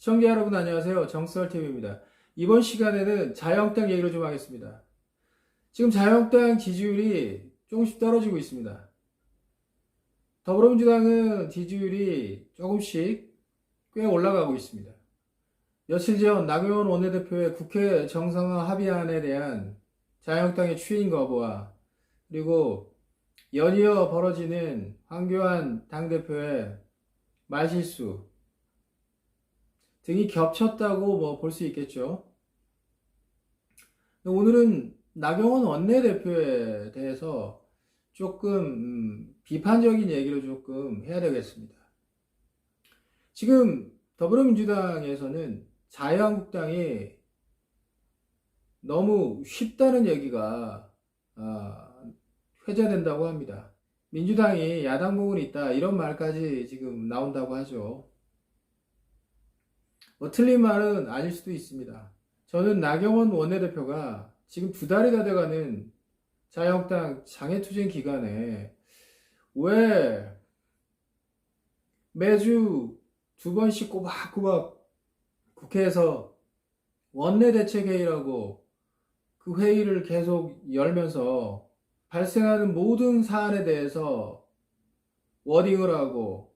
시청자 여러분 안녕하세요. 정썰TV입니다. 이번 시간에는 자유한국당 얘기를 좀 하겠습니다. 지금 자유한국당 지지율이 조금씩 떨어지고 있습니다. 더불어민주당은 지지율이 조금씩 꽤 올라가고 있습니다. 며칠 전 나경원 원내대표의 국회 정상화 합의안에 대한 자유한국당의 추인 거부와 그리고 연이어 벌어지는 황교안 당대표의 말실수 등이 겹쳤다고 볼 수 있겠죠. 오늘은 나경원 원내대표에 대해서 조금 비판적인 얘기를 조금 해야 되겠습니다. 지금 더불어민주당에서는 자유한국당이 너무 쉽다는 얘기가 회자된다고 합니다. 민주당이 야당복은 있다 이런 말까지 지금 나온다고 하죠. 틀린 말은 아닐 수도 있습니다. 저는 나경원 원내대표가 지금 2달이 다 돼가는 자유한국당 장애투쟁 기간에 왜 매주 2번씩 꼬박꼬박 국회에서 원내대책회의라고 그 회의를 계속 열면서 발생하는 모든 사안에 대해서 워딩을 하고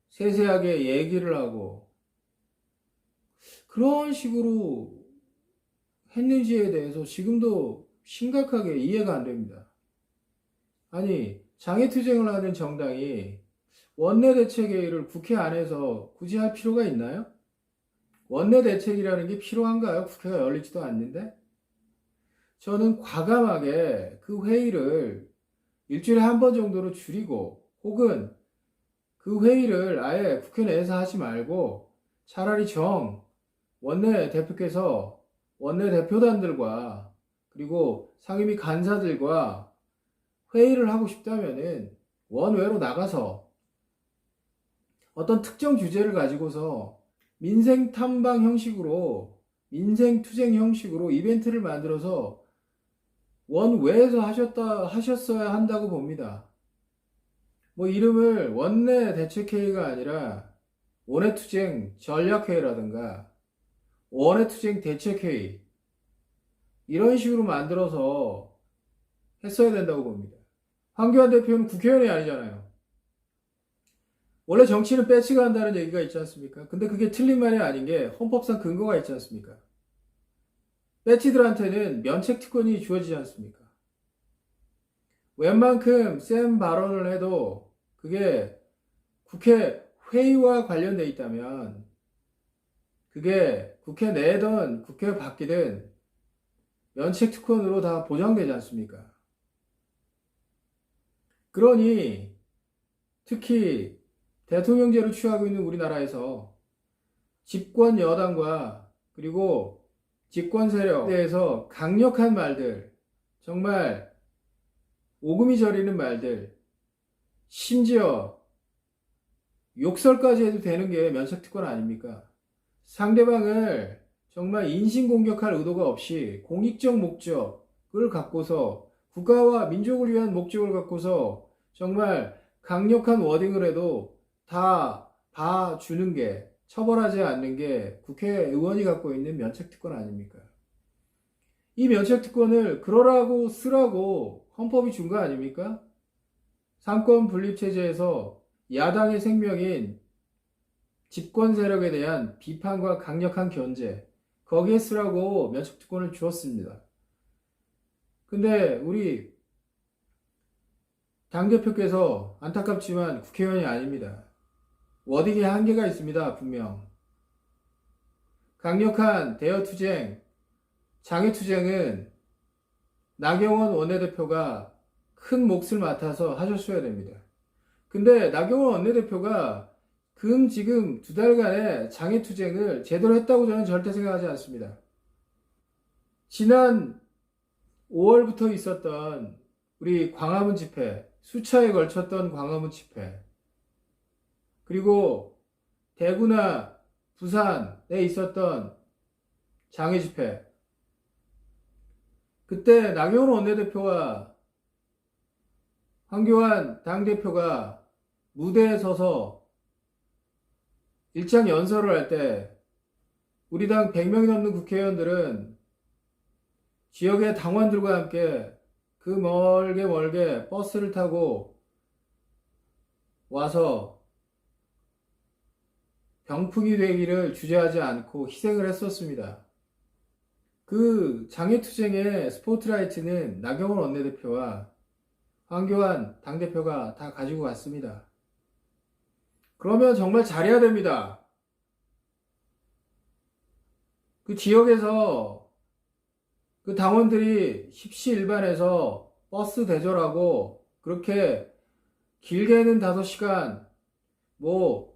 세세하게 얘기를 하고 그런 식으로 했는지에 대해서 지금도 심각하게 이해가 안 됩니다. 아니, 장애투쟁을 하는 정당이 원내대책회의를 국회 안에서 굳이 할 필요가 있나요? 원내대책이라는 게 필요한가요? 국회가 열리지도 않는데? 저는 과감하게 그 회의를 일주일에 한 번 정도로 줄이고 혹은 그 회의를 아예 국회 내에서 하지 말고 차라리 원내대표께서 원내대표단들과 그리고 상임위 간사들과 회의를 하고 싶다면은 원외로 나가서 어떤 특정 주제를 가지고서 민생 탐방 형식으로 민생 투쟁 형식으로 이벤트를 만들어서 원외에서 하셨어야 한다고 봅니다. 이름을 원내대책회의가 아니라 원외투쟁 전략회의라든가 원외투쟁 대책회의 이런 식으로 만들어서 했어야 된다고 봅니다. 황교안 대표는 국회의원이 아니잖아요. 원래 정치는 배치가 한다는 얘기가 있지 않습니까? 근데 그게 틀린 말이 아닌 게 헌법상 근거가 있지 않습니까? 배치들한테는 면책특권이 주어지지 않습니까? 웬만큼 센 발언을 해도 그게 국회 회의와 관련돼 있다면 그게 국회 내든 국회 밖이든 면책특권으로 다 보장되지 않습니까? 그러니 특히 대통령제를 취하고 있는 우리나라에서 집권 여당과 그리고 집권 세력에 대해서 강력한 말들, 정말 오금이 저리는 말들, 심지어 욕설까지 해도 되는 게 면책특권 아닙니까? 상대방을 정말 인신공격할 의도가 없이 공익적 목적을 갖고서 국가와 민족을 위한 목적을 갖고서 정말 강력한 워딩을 해도 다 봐주는 게, 처벌하지 않는 게 국회의원이 갖고 있는 면책특권 아닙니까? 이 면책특권을 그러라고 쓰라고 헌법이 준 거 아닙니까? 삼권 분립체제에서 야당의 생명인 집권 세력에 대한 비판과 강력한 견제, 거기에 쓰라고 면책특권을 주었습니다. 근데 우리 당대표께서 안타깝지만 국회의원이 아닙니다. 워딩에 한계가 있습니다. 분명. 강력한 대여투쟁, 장애투쟁은 나경원 원내대표가 큰 몫을 맡아서 하셨어야 됩니다. 근데 나경원 원내대표가 지금 2달간의 장애투쟁을 제대로 했다고 저는 절대 생각하지 않습니다. 지난 5월부터 있었던 우리 광화문 집회, 수차에 걸쳤던 광화문 집회, 그리고 대구나 부산에 있었던 장애 집회, 그때 나경원 원내대표와 황교안 당대표가 무대에 서서 일장 연설을 할 때 우리 당 100명이 넘는 국회의원들은 지역의 당원들과 함께 그 멀게 멀게 버스를 타고 와서 병풍이 되기를 주저하지 않고 희생을 했었습니다. 그 장애투쟁의 스포트라이트는 나경원 원내대표와 황교안 당대표가 다 가지고 갔습니다. 그러면 정말 잘해야 됩니다. 그 지역에서 그 당원들이 십시일반해서 버스 대절하고 그렇게 길게는 5시간, 뭐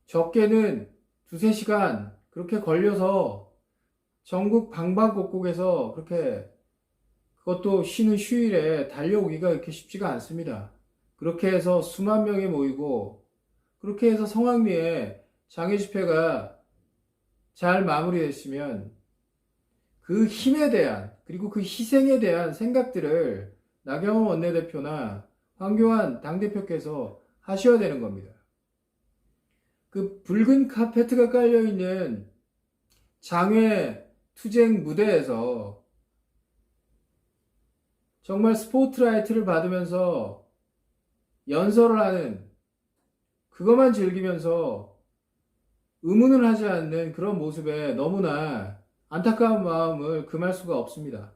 적게는 2-3시간 그렇게 걸려서 전국 방방곡곡에서 그렇게 그것도 쉬는 휴일에 달려오기가 그렇게 쉽지가 않습니다. 그렇게 해서 수만 명이 모이고 그렇게 해서 성황리에 장애 집회가 잘 마무리됐으면 그 힘에 대한 그리고 그 희생에 대한 생각들을 나경원 원내대표나 황교안 당대표께서 하셔야 되는 겁니다. 그 붉은 카페트가 깔려있는 장외 투쟁 무대에서 정말 스포트라이트를 받으면서 연설을 하는 그것만 즐기면서 의문을 하지 않는 그런 모습에 너무나 안타까운 마음을 금할 수가 없습니다.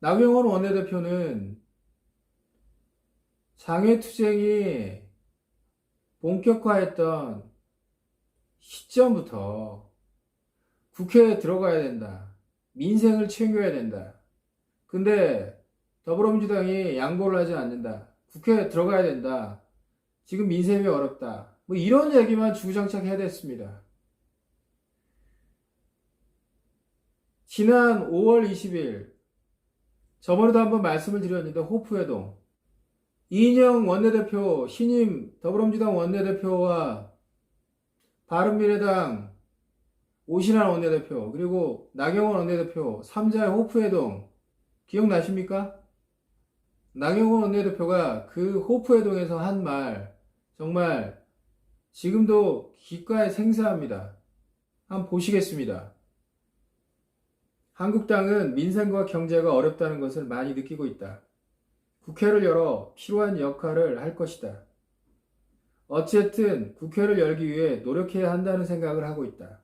나경원 원내대표는 장애투쟁이 본격화했던 시점부터 국회에 들어가야 된다. 민생을 챙겨야 된다. 근데 더불어민주당이 양보를 하지 않는다. 국회에 들어가야 된다. 지금 민생이 어렵다. 뭐 이런 얘기만 주구장창 해야 됐습니다. 지난 5월 20일 저번에도 한번 말씀을 드렸는데 호프회동 이인영 원내대표 신임 더불어민주당 원내대표와 바른미래당 오신환 원내대표 그리고 나경원 원내대표 3자의 호프회동 기억나십니까? 나경원 원내대표가 그 호프회동에서 한 말 정말 지금도 귓가에 생사합니다. 한번 보시겠습니다. 한국당은 민생과 경제가 어렵다는 것을 많이 느끼고 있다. 국회를 열어 필요한 역할을 할 것이다. 어쨌든 국회를 열기 위해 노력해야 한다는 생각을 하고 있다.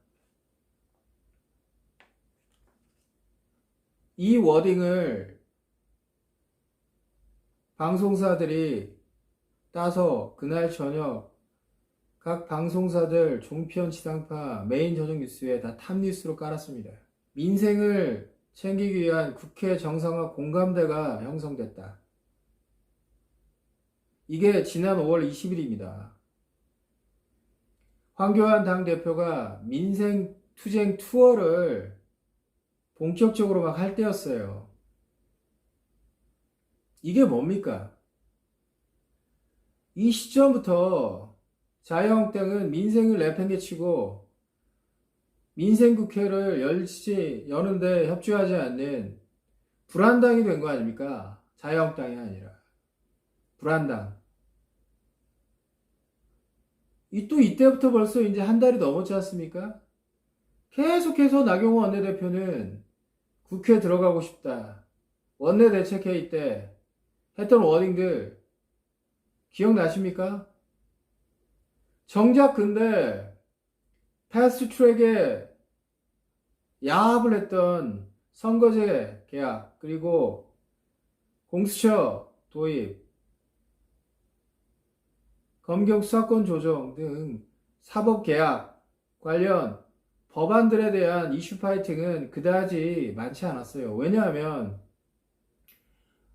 이 워딩을 방송사들이 따서 그날 저녁 각 방송사들 종편 지상파 메인 저녁 뉴스에 다 탑뉴스로 깔았습니다. 민생을 챙기기 위한 국회 정상화 공감대가 형성됐다. 이게 지난 5월 20일입니다. 황교안 당대표가 민생 투쟁 투어를 본격적으로 막 할 때였어요. 이게 뭡니까? 이 시점부터 자유한국당은 민생을 내팽개치고 민생국회를 여는데 협조하지 않는 불안당이 된 거 아닙니까? 자유한국당이 아니라 불안당. 또 이때부터 벌써 이제 한 달이 넘었지 않습니까? 계속해서 나경원 원내대표는 국회에 들어가고 싶다. 원내대책회의 때 했던 워딩들 기억나십니까? 정작 근데 패스트트랙에 야합을 했던 선거제 계약 그리고 공수처 도입 검경 수사권 조정 등 사법개혁 관련 법안들에 대한 이슈 파이팅은 그다지 많지 않았어요. 왜냐하면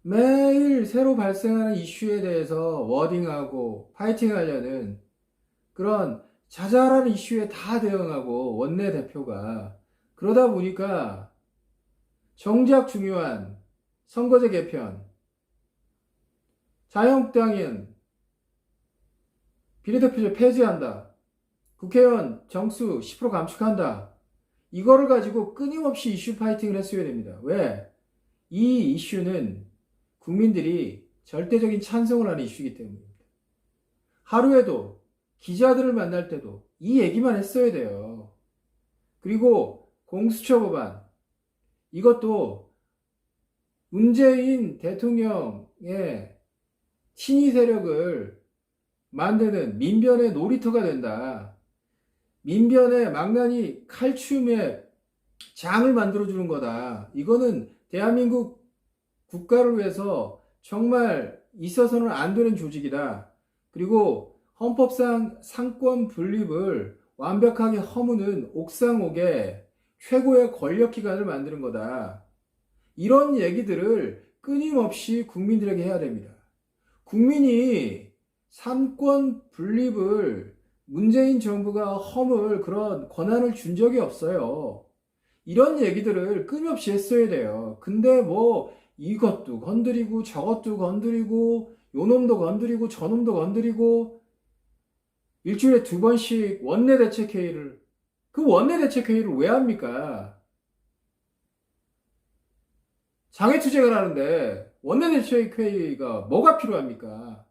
매일 새로 발생하는 이슈에 대해서 워딩하고 파이팅하려는 그런 자잘한 이슈에 다 대응하고 원내대표가 그러다 보니까 정작 중요한 선거제 개편 자유한국당은 비례대표제 폐지한다. 국회의원 정수 10% 감축한다. 이거를 가지고 끊임없이 이슈 파이팅을 했어야 됩니다. 왜? 이 이슈는 국민들이 절대적인 찬성을 하는 이슈이기 때문입니다. 하루에도 기자들을 만날 때도 이 얘기만 했어야 돼요. 그리고 공수처 법안, 이것도 문재인 대통령의 친위 세력을 만드는 민변의 놀이터가 된다. 민변의 망나니 칼슘의 장을 만들어주는 거다. 이거는 대한민국 국가를 위해서 정말 있어서는 안 되는 조직이다. 그리고 헌법상 상권 분립을 완벽하게 허무는 옥상옥의 최고의 권력기관을 만드는 거다. 이런 얘기들을 끊임없이 국민들에게 해야 됩니다. 국민이 상권 분립을 문재인 정부가 허물 그런 권한을 준 적이 없어요. 이런 얘기들을 끊임없이 했어야 돼요. 근데 뭐 이것도 건드리고 저것도 건드리고 요놈도 건드리고 저놈도 건드리고 일주일에 2번씩 원내대책회의를, 그 원내대책회의를 왜 합니까? 장애투쟁을 하는데 원내대책회의가 뭐가 필요합니까?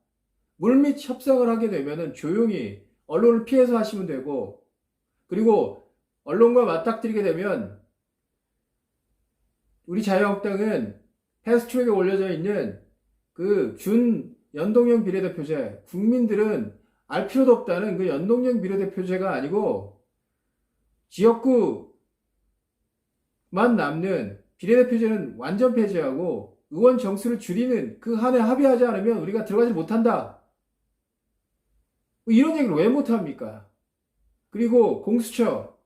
물밑 협상을 하게 되면 조용히 언론을 피해서 하시면 되고, 그리고 언론과 맞닥뜨리게 되면 우리 자유한국당은 패스트트랙에 올려져 있는 그 준 연동형 비례대표제, 국민들은 알 필요도 없다는 그 연동형 비례대표제가 아니고 지역구만 남는 비례대표제는 완전 폐지하고 의원 정수를 줄이는 그 한에 합의하지 않으면 우리가 들어가지 못한다. 이런 얘기를 왜 못합니까? 그리고 공수처,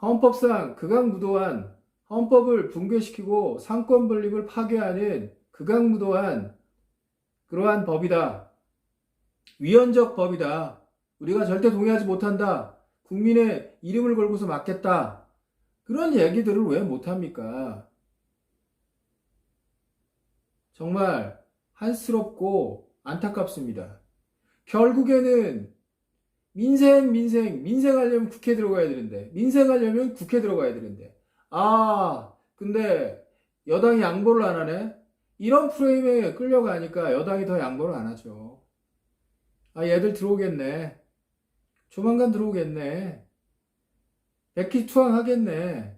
헌법상 극악무도한, 헌법을 붕괴시키고 상권 분립을 파괴하는 극악무도한 그러한 법이다. 위헌적 법이다. 우리가 절대 동의하지 못한다. 국민의 이름을 걸고서 막겠다. 그런 얘기들을 왜 못합니까? 정말 한스럽고 안타깝습니다. 결국에는 민생하려면 국회 들어가야 되는데, 민생하려면 국회 들어가야 되는데, 근데 여당이 양보를 안 하네? 이런 프레임에 끌려가니까 여당이 더 양보를 안 하죠. 얘들 들어오겠네. 조만간 들어오겠네. 백기투항 하겠네.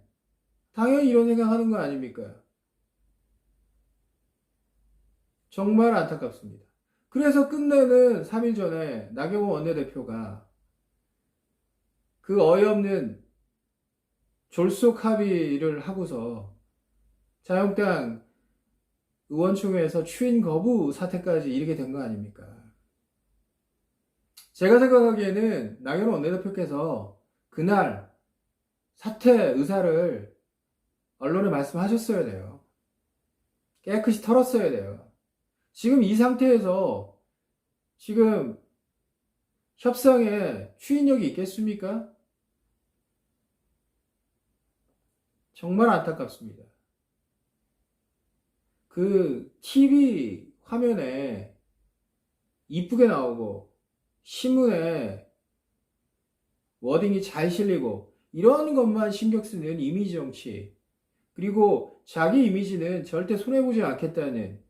당연히 이런 생각하는 거 아닙니까? 정말 안타깝습니다. 그래서 끝내는 3일 전에 나경원 원내대표가 그 어이없는 졸속 합의를 하고서 자유한국당 의원총회에서 추인 거부 사태까지 이르게 된 거 아닙니까? 제가 생각하기에는 나경원 원내대표께서 그날 사퇴 의사를 언론에 말씀하셨어야 돼요. 깨끗이 털었어야 돼요. 지금 이 상태에서 지금 협상에 추인력이 있겠습니까? 정말 안타깝습니다. 그 TV 화면에 이쁘게 나오고 신문에 워딩이 잘 실리고 이런 것만 신경 쓰는 이미지 정치, 그리고 자기 이미지는 절대 손해보지 않겠다는,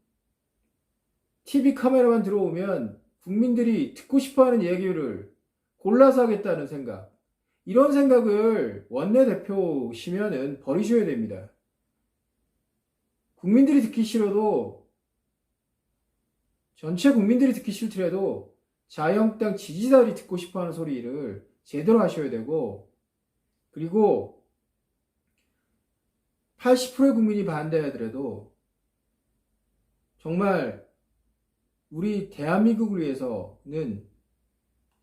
TV 카메라만 들어오면 국민들이 듣고 싶어하는 얘기를 골라서 하겠다는 생각, 이런 생각을 원내대표시면은 버리셔야 됩니다. 국민들이 듣기 싫어도, 전체 국민들이 듣기 싫더라도 자유한국당 지지자들이 듣고 싶어하는 소리를 제대로 하셔야 되고, 그리고 80%의 국민이 반대하더라도 정말 우리 대한민국을 위해서는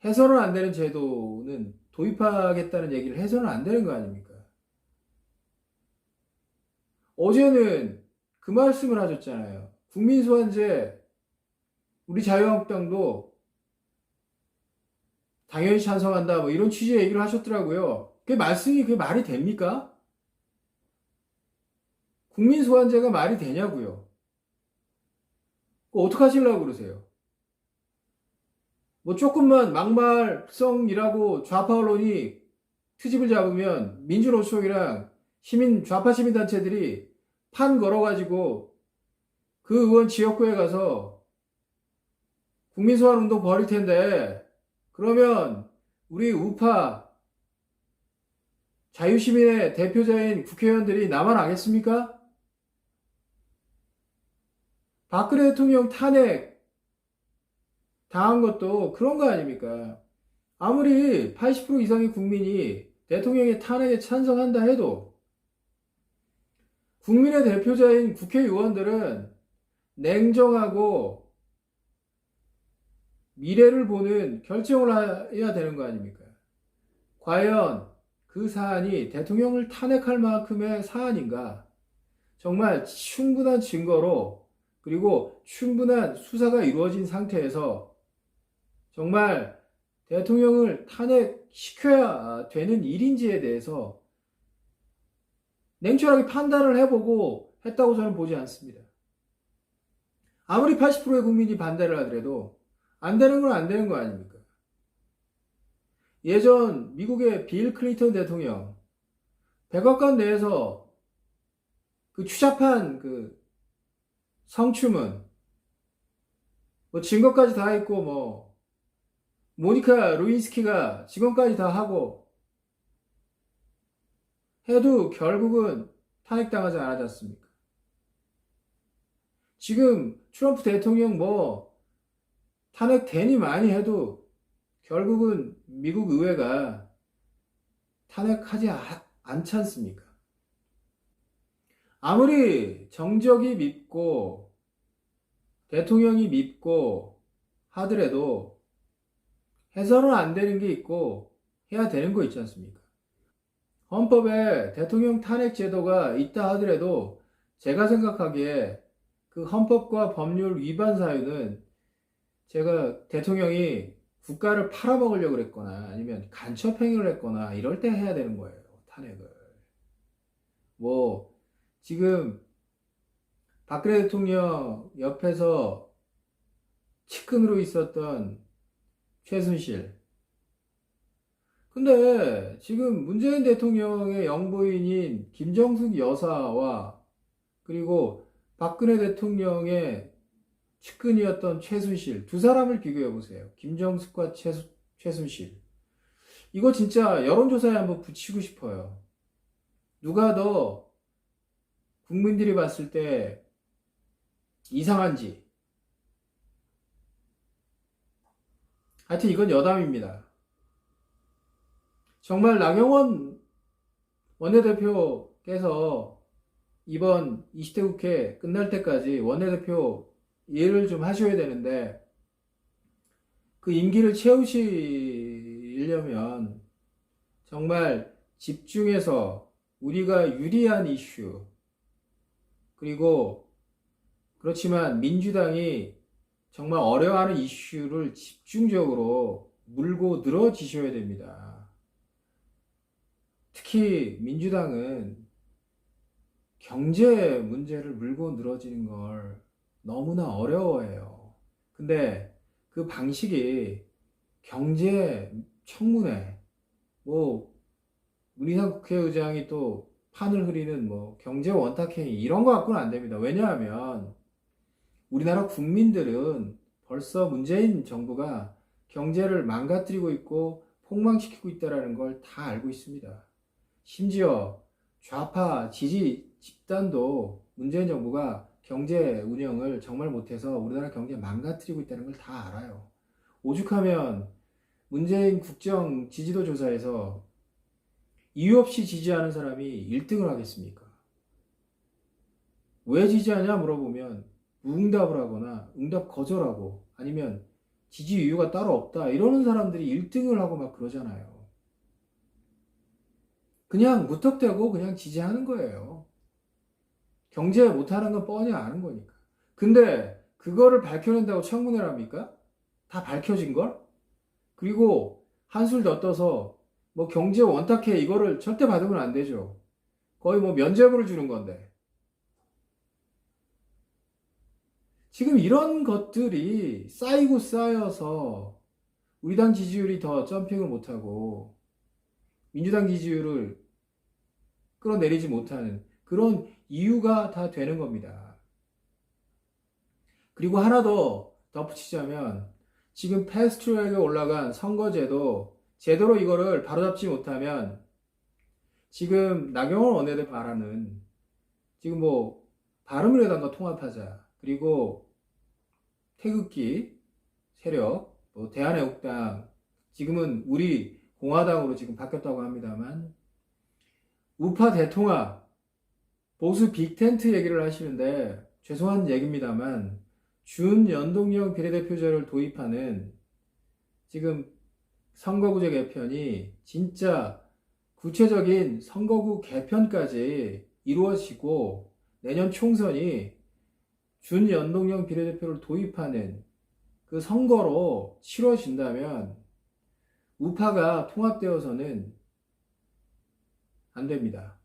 해서는 안 되는 제도는 도입하겠다는 얘기를 해서는 안 되는 거 아닙니까? 어제는 그 말씀을 하셨잖아요. 국민소환제 우리 자유한국당도 당연히 찬성한다, 뭐 이런 취지의 얘기를 하셨더라고요. 그게 말이 됩니까? 국민소환제가 말이 되냐고요. 어떻게 하시려고 그러세요? 뭐 조금만 막말성이라고 좌파 언론이 트집을 잡으면 민주노총이랑 좌파 시민단체들이 판 걸어가지고 그 의원 지역구에 가서 국민소환운동 벌일 텐데, 그러면 우리 우파 자유시민의 대표자인 국회의원들이 나만 하겠습니까? 박근혜 대통령 탄핵 당한 것도 그런 거 아닙니까? 아무리 80% 이상의 국민이 대통령의 탄핵에 찬성한다 해도 국민의 대표자인 국회의원들은 냉정하고 미래를 보는 결정을 해야 되는 거 아닙니까? 과연 그 사안이 대통령을 탄핵할 만큼의 사안인가? 정말 충분한 증거로 그리고 충분한 수사가 이루어진 상태에서 정말 대통령을 탄핵시켜야 되는 일인지에 대해서 냉철하게 판단을 해보고 했다고 저는 보지 않습니다. 아무리 80%의 국민이 반대를 하더라도 안 되는 건 안 되는 거 아닙니까? 예전 미국의 빌 클린턴 대통령 백악관 내에서 그 추잡한 그 성추문 뭐 증거까지 다 있고 뭐 모니카 루인스키가 증언까지 다 하고 해도 결국은 탄핵당하지 않았지 않습니까? 지금 트럼프 대통령 뭐 탄핵 되니 많이 해도 결국은 미국 의회가 탄핵하지 않지 않습니까? 아무리 정적이 밉고 대통령이 밉고 하더라도 해서는 안 되는 게 있고 해야 되는 거 있지 않습니까? 헌법에 대통령 탄핵 제도가 있다 하더라도 제가 생각하기에 그 헌법과 법률 위반 사유는 제가 대통령이 국가를 팔아먹으려고 그랬거나 아니면 간첩행위를 했거나 이럴 때 해야 되는 거예요. 탄핵을. 뭐 지금 박근혜 대통령 옆에서 측근으로 있었던 최순실. 근데 지금 문재인 대통령의 영부인인 김정숙 여사와 그리고 박근혜 대통령의 측근이었던 최순실 두 사람을 비교해 보세요. 김정숙과 최순실. 이거 진짜 여론조사에 한번 붙이고 싶어요. 누가 더 국민들이 봤을 때 이상한지. 하여튼 이건 여담입니다. 정말 나경원 원내대표께서 이번 20대 국회 끝날 때까지 원내대표 일을 좀 하셔야 되는데 그 임기를 채우시려면 정말 집중해서 우리가 유리한 이슈 그리고 그렇지만 민주당이 정말 어려워하는 이슈를 집중적으로 물고 늘어지셔야 됩니다. 특히 민주당은 경제 문제를 물고 늘어지는 걸 너무나 어려워해요. 근데 그 방식이 경제 청문회, 뭐 문희상 국회의장이 또 판을 흐리는 뭐 경제 원탁행위 이런 거 갖고는 안 됩니다. 왜냐하면 우리나라 국민들은 벌써 문재인 정부가 경제를 망가뜨리고 있고 폭망시키고 있다는 걸 다 알고 있습니다. 심지어 좌파 지지 집단도 문재인 정부가 경제 운영을 정말 못해서 우리나라 경제 망가뜨리고 있다는 걸 다 알아요. 오죽하면 문재인 국정 지지도 조사에서 이유 없이 지지하는 사람이 1등을 하겠습니까? 왜 지지하냐 물어보면 무응답을 하거나 응답 거절하고 아니면 지지 이유가 따로 없다 이러는 사람들이 1등을 하고 막 그러잖아요. 그냥 무턱대고 그냥 지지하는 거예요. 경제 못하는 건 뻔히 아는 거니까. 근데 그거를 밝혀낸다고 청문회를 합니까? 다 밝혀진 걸? 그리고 한술 더 떠서 뭐 경제 원탁해 이거를 절대 받으면 안 되죠. 거의 뭐 면죄부를 주는 건데. 지금 이런 것들이 쌓이고 쌓여서 우리 당 지지율이 더 점핑을 못하고 민주당 지지율을 끌어내리지 못하는 그런 이유가 다 되는 겁니다. 그리고 하나 더 덧붙이자면 지금 패스트트랙에 올라간 선거제도 제대로 이거를 바로잡지 못하면 지금 나경원 원내대표 말하는 지금 뭐 바른미래당과 통합하자, 그리고 태극기 세력, 뭐 대한애국당, 지금은 우리 공화당으로 지금 바뀌었다고 합니다만, 우파 대통합, 보수 빅텐트 얘기를 하시는데 죄송한 얘기입니다만 준연동형 비례대표제를 도입하는 지금 선거구제 개편이 진짜 구체적인 선거구 개편까지 이루어지고 내년 총선이 준연동형 비례대표를 도입하는 그 선거로 치러진다면 우파가 통합되어서는 안 됩니다.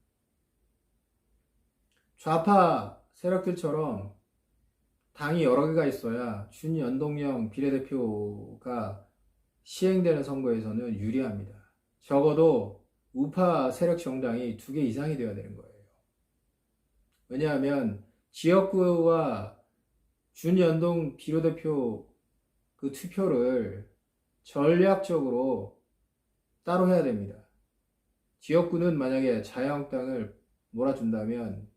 좌파 세력들처럼 당이 여러 개가 있어야 준연동형 비례대표가 시행되는 선거에서는 유리합니다. 적어도 우파 세력 정당이 2개 이상이 되어야 되는 거예요. 왜냐하면 지역구와 준연동 비례대표 그 투표를 전략적으로 따로 해야 됩니다. 지역구는 만약에 자유한국당을 몰아준다면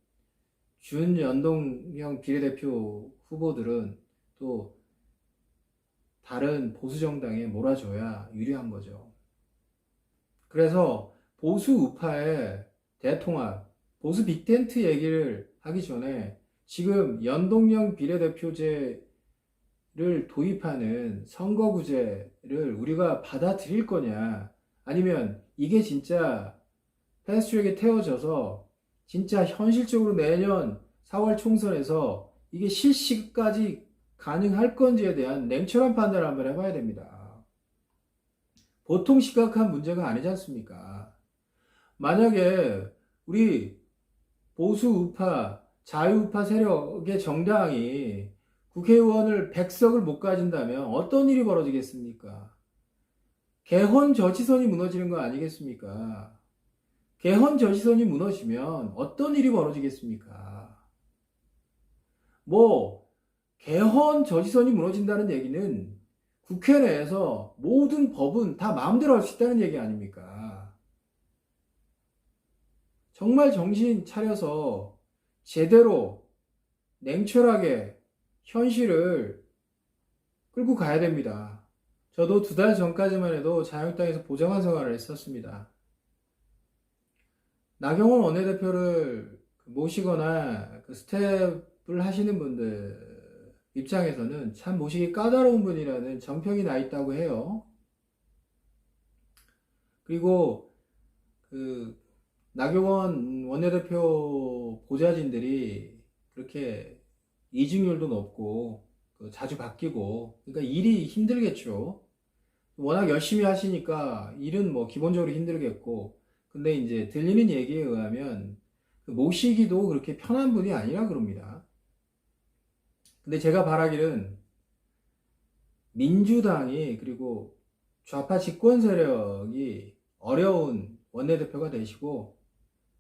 준연동형 비례대표 후보들은 또 다른 보수정당에 몰아줘야 유리한 거죠. 그래서 보수 우파의 대통합, 보수 빅텐트 얘기를 하기 전에 지금 연동형 비례대표제를 도입하는 선거구제를 우리가 받아들일 거냐, 아니면 이게 진짜 패스트트랙에 태워져서 진짜 현실적으로 내년 4월 총선에서 이게 실시까지 가능할 건지에 대한 냉철한 판단을 한번 해봐야 됩니다. 보통 심각한 문제가 아니지 않습니까? 만약에 우리 보수 우파, 자유우파 세력의 정당이 국회의원을 100석을 못 가진다면 어떤 일이 벌어지겠습니까? 개헌 저지선이 무너지는 거 아니겠습니까? 개헌 저지선이 무너지면 어떤 일이 벌어지겠습니까? 뭐 개헌 저지선이 무너진다는 얘기는 국회 내에서 모든 법은 다 마음대로 할 수 있다는 얘기 아닙니까? 정말 정신 차려서 제대로 냉철하게 현실을 끌고 가야 됩니다. 저도 2달 전까지만 해도 자유한국당에서 보좌관 생활을 했었습니다. 나경원 원내대표를 모시거나 그 스텝을 하시는 분들 입장에서는 참 모시기 까다로운 분이라는 정평이 나 있다고 해요. 그리고 그 나경원 원내대표 보좌진들이 그렇게 이직률도 높고 자주 바뀌고, 그러니까 일이 힘들겠죠. 워낙 열심히 하시니까 일은 뭐 기본적으로 힘들겠고, 근데 이제 들리는 얘기에 의하면 모시기도 그렇게 편한 분이 아니라 그럽니다. 근데 제가 바라기는 민주당이, 그리고 좌파 집권 세력이 어려운 원내대표가 되시고,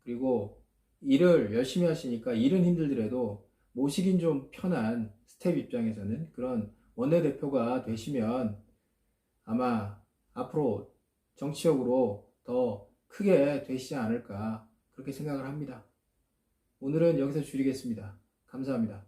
그리고 일을 열심히 하시니까 일은 힘들더라도 모시긴 좀 편한 스텝 입장에서는 그런 원내대표가 되시면 아마 앞으로 정치적으로 더 크게 되시지 않을까, 그렇게 생각을 합니다. 오늘은 여기서 줄이겠습니다. 감사합니다.